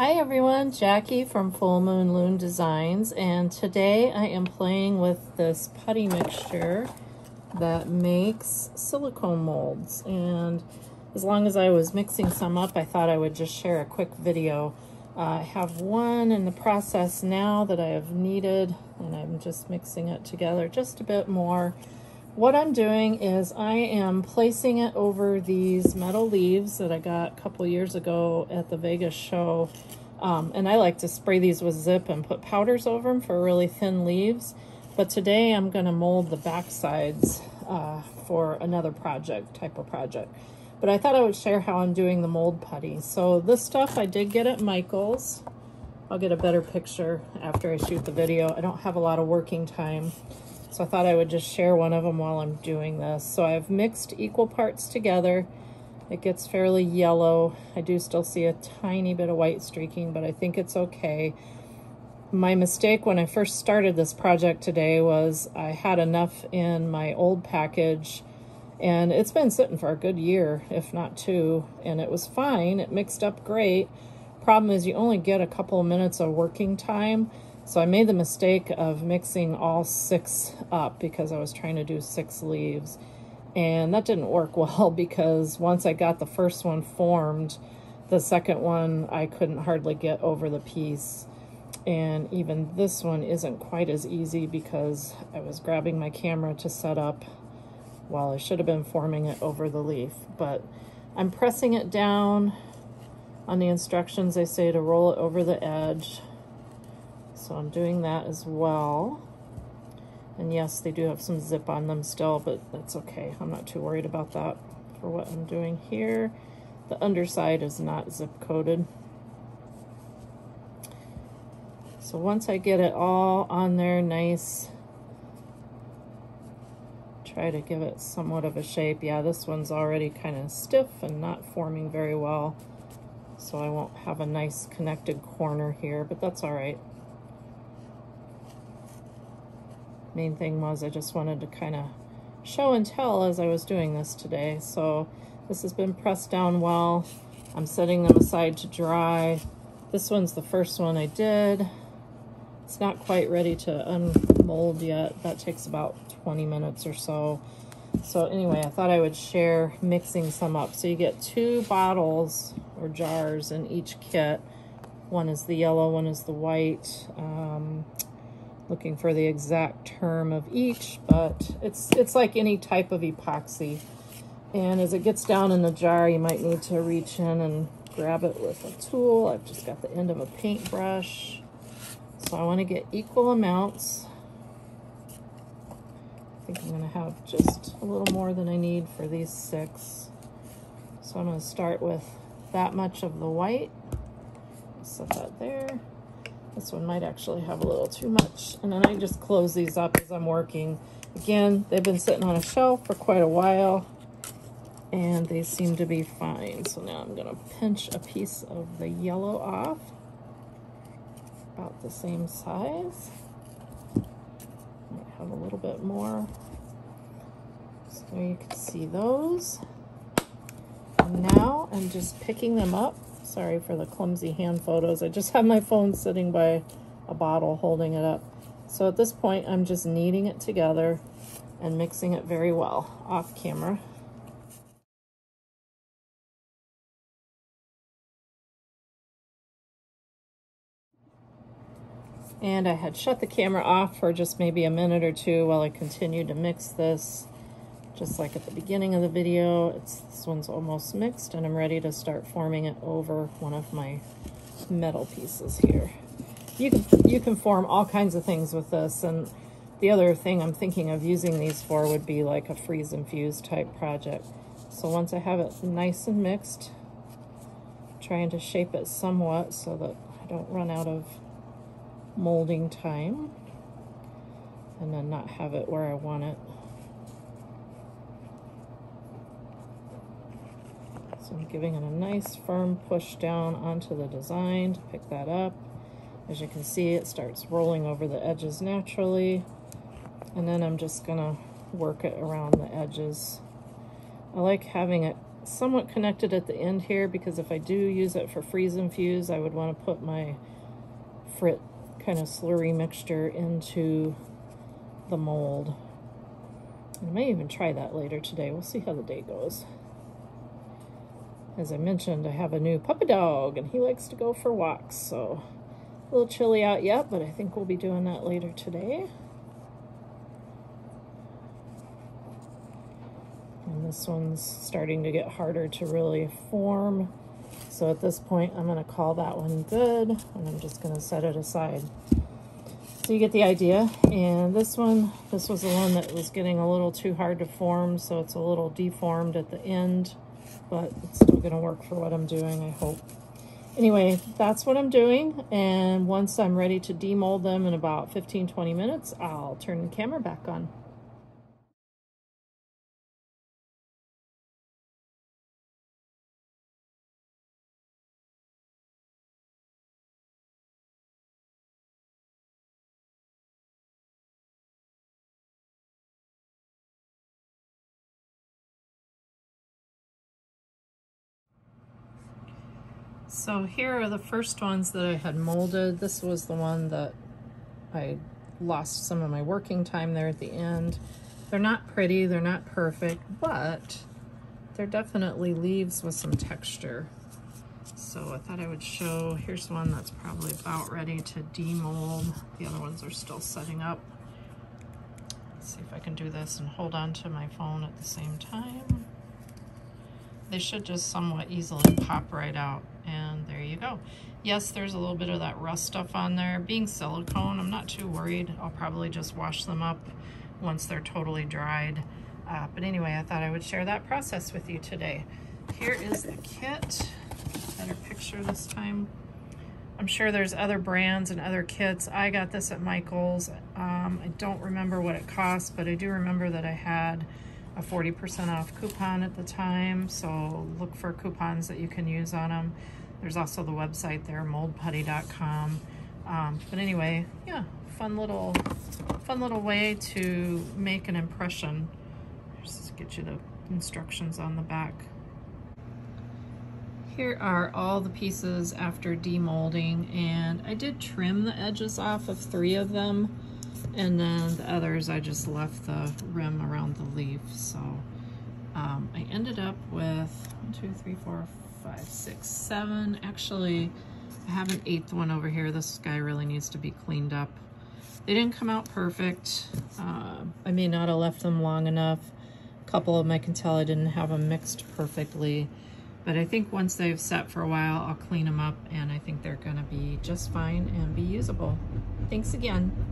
Hi everyone, Jackie from Full Moon Loon Designs, and today I am playing with this putty mixture that makes silicone molds. And as long as I was mixing some up, I thought I would just share a quick video. I have one in the process now that I have kneaded, and I'm just mixing it together just a bit more. What I'm doing is I am placing it over these metal leaves that I got a couple years ago at the Vegas show. And I like to spray these with zip and put powders over them for really thin leaves. But today I'm going to mold the back sides for another type of project. But I thought I would share how I'm doing the mold putty. So this stuff I did get at Michael's. I'll get a better picture after I shoot the video. I don't have a lot of working time, so I thought I would just share one of them while I'm doing this. So I've mixed equal parts together. It gets fairly yellow. I do still see a tiny bit of white streaking, but I think it's okay. My mistake when I first started this project today was I had enough in my old package, and it's been sitting for a good year, if not two, and it was fine. It mixed up great. Problem is you only get a couple of minutes of working time. So I made the mistake of mixing all 6 up because I was trying to do 6 leaves. And that didn't work well because once I got the first one formed, the second one I couldn't hardly get over the piece. And even this one isn't quite as easy because I was grabbing my camera to set up while I should have been forming it over the leaf. But I'm pressing it down. On the instructions they say to roll it over the edge. So I'm doing that as well. And yes, they do have some zip on them still, but that's okay. I'm not too worried about that for what I'm doing here. The underside is not zip coated. So once I get it all on there nice, try to give it somewhat of a shape. Yeah, this one's already kind of stiff and not forming very well. So I won't have a nice connected corner here, but that's all right. Main thing was I just wanted to kind of show and tell as I was doing this today. So this has been pressed down well. I'm setting them aside to dry. This one's the first one I did. It's not quite ready to unmold yet. That takes about 20 minutes or so. So anyway, I thought I would share mixing some up. So you get 2 bottles or jars in each kit. One is the yellow, one is the white. Looking for the exact term of each, but it's like any type of epoxy. And as it gets down in the jar, you might need to reach in and grab it with a tool. I've just got the end of a paintbrush. So I want to get equal amounts. I think I'm going to have just a little more than I need for these 6. So I'm going to start with that much of the white. Set that there. This one might actually have a little too much. And then I just close these up as I'm working. Again, they've been sitting on a shelf for quite a while, and they seem to be fine. So now I'm gonna pinch a piece of the yellow off, about the same size. Might have a little bit more. So there you can see those. And now I'm just picking them up. Sorry for the clumsy hand photos. I just have my phone sitting by a bottle holding it up. So at this point, I'm just kneading it together and mixing it very well off camera. And I had shut the camera off for just maybe a minute or two while I continued to mix this. Just like at the beginning of the video, this one's almost mixed, and I'm ready to start forming it over one of my metal pieces here. You can form all kinds of things with this, and the other thing I'm thinking of using these for would be like a freeze and fuse type project. So once I have it nice and mixed, trying to shape it somewhat so that I don't run out of molding time and then not have it where I want it. So I'm giving it a nice firm push down onto the design to pick that up. As you can see, it starts rolling over the edges naturally. And then I'm just gonna work it around the edges. I like having it somewhat connected at the end here because if I do use it for freeze infuse, I would want to put my frit kind of slurry mixture into the mold. I may even try that later today. We'll see how the day goes. As I mentioned, I have a new puppy dog and he likes to go for walks, so a little chilly out yet, but I think we'll be doing that later today. And this one's starting to get harder to really form. So at this point, I'm going to call that one good, and I'm just going to set it aside. So you get the idea. And this one, this was the one that was getting a little too hard to form, so it's a little deformed at the end, but it's still going to work for what I'm doing, I hope. Anyway, that's what I'm doing, and once I'm ready to demold them in about 15-20 minutes, I'll turn the camera back on. So here are the first ones that I had molded. This was the one that I lost some of my working time there at the end. They're not pretty, they're not perfect, but they're definitely leaves with some texture. So I thought I would show, here's one that's probably about ready to demold. The other ones are still setting up. Let's see if I can do this and hold on to my phone at the same time. They should just somewhat easily pop right out, and there you go. Yes, there's a little bit of that rust stuff on there. Being silicone, I'm not too worried. I'll probably just wash them up once they're totally dried. But anyway, I thought I would share that process with you today. Here is the kit. Better picture this time. I'm sure there's other brands and other kits. I got this at Michael's. I don't remember what it cost, but I do remember that I had a 40% off coupon at the time, so look for coupons that you can use on them. There's also the website there, moldputty.com. But anyway, yeah, fun little way to make an impression. Just get you the instructions on the back. Here are all the pieces after demolding, and I did trim the edges off of 3 of them. And then the others, I just left the rim around the leaf. So I ended up with 1, 2, 3, 4, 5, 6, 7. Actually, I have an 8th one over here. This guy really needs to be cleaned up. They didn't come out perfect. I may not have left them long enough. A couple of them I can tell I didn't have them mixed perfectly. But I think once they've set for a while, I'll clean them up, and I think they're gonna be just fine and be usable. Thanks again.